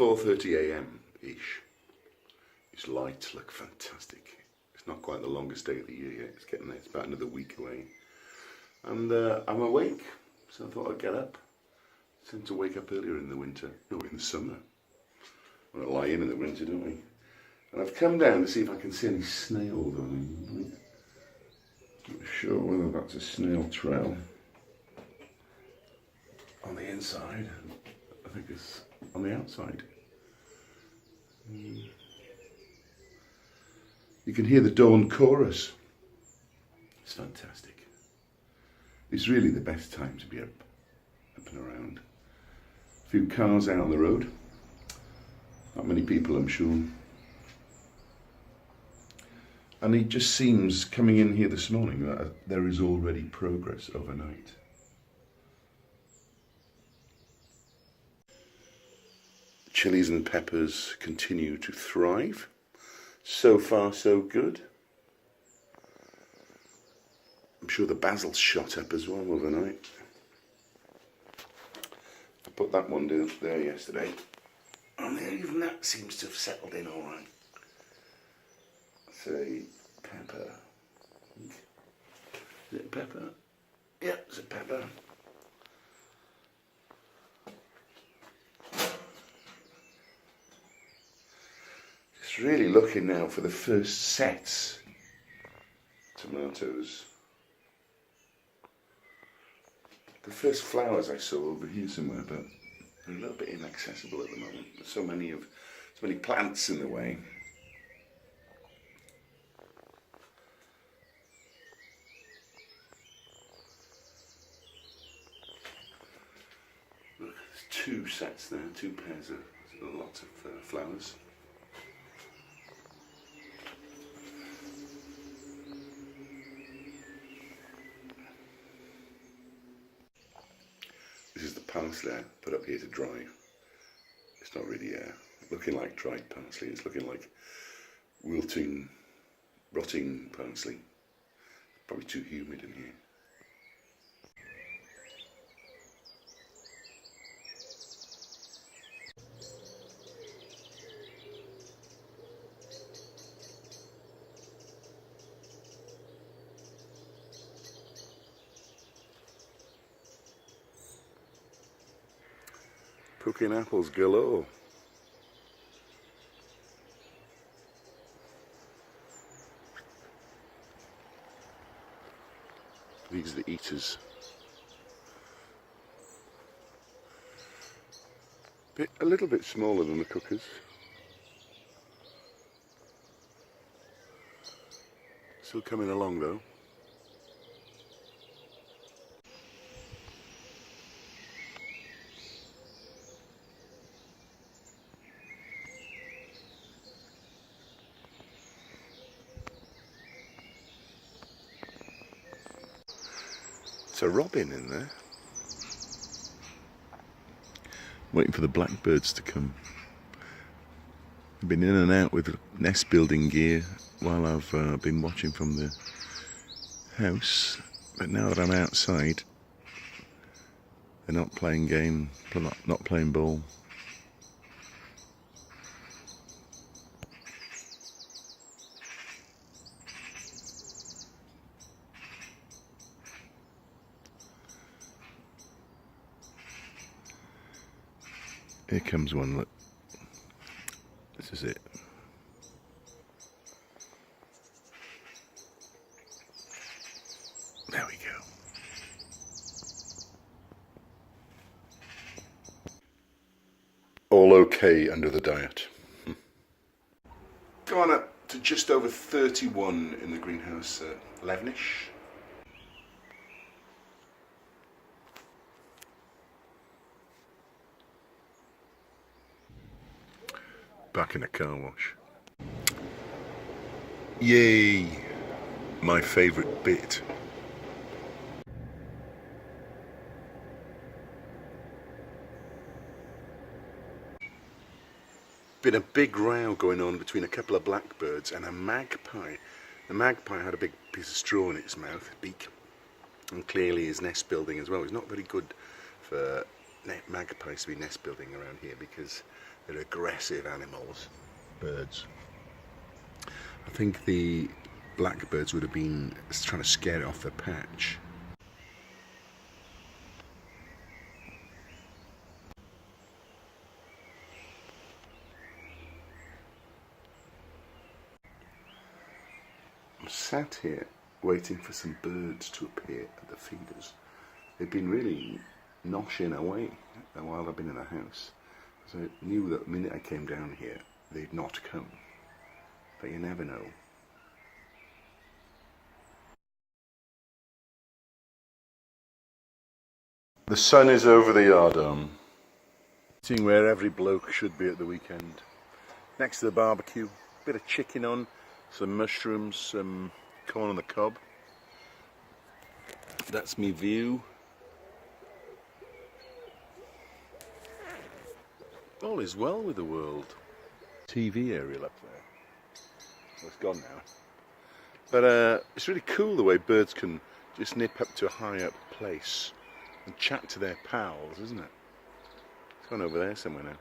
4:30 a.m.-ish. These lights look fantastic. It's not quite the longest day of the year yet. It's getting there. It's about another week away. And I'm awake, so I thought I'd get up. I tend to wake up earlier in the winter. No, in the summer. We don't lie in the winter, don't we? And I've come down to see if I can see any snails. I'm not sure whether that's a snail trail. On the inside, I think it's on the outside. You can hear the dawn chorus. It's fantastic. It's really the best time to be up and around. A few cars out on the road. Not many people, I'm sure. And it just seems, coming in here this morning, that there is already progress overnight. Chilies and peppers continue to thrive. So far, so good. I'm sure the basil's shot up as well overnight. I put that one down there yesterday. And even that seems to have settled in all right. Say pepper. Is it a pepper? Yeah, it's a pepper. Just really looking now for the first sets tomatoes. The first flowers I saw over here somewhere, but they're a little bit inaccessible at the moment. There's so many plants in the way. Look, there's two sets there, two pairs of lots of flowers. This is the parsley I put up here to dry. It's not really looking like dried parsley, it's looking like wilting, rotting parsley. Probably too humid in here. Cooking apples galore. These are the eaters. A little bit smaller than the cookers. Still coming along though. A robin in there. Waiting for the blackbirds to come. I've been in and out with nest building gear while I've been watching from the house, but now that I'm outside, they're not playing game, not playing ball. Here comes one, look. This is it. There we go. All okay under the diet. Go on up to just over 31 in the greenhouse, 11ish. Back in a car wash. Yay! My favourite bit. Been a big row going on between a couple of blackbirds and a magpie. The magpie had a big piece of straw in its mouth, beak, and clearly is nest building as well. It's not very good for magpies to be nest building around here because they're aggressive animals, birds. I think the blackbirds would have been trying to scare it off the patch. I'm sat here waiting for some birds to appear at the feeders. They've been really noshing away while I've been in the house. So I knew that the minute I came down here, they'd not come. But you never know. The sun is over the yard, seeing where every bloke should be at the weekend. Next to the barbecue, bit of chicken on, some mushrooms, some corn on the cob. That's me view. All is well with the world. TV aerial up there. Well, it's gone now. But it's really cool the way birds can just nip up to a high up place and chat to their pals, isn't it? It's gone over there somewhere now.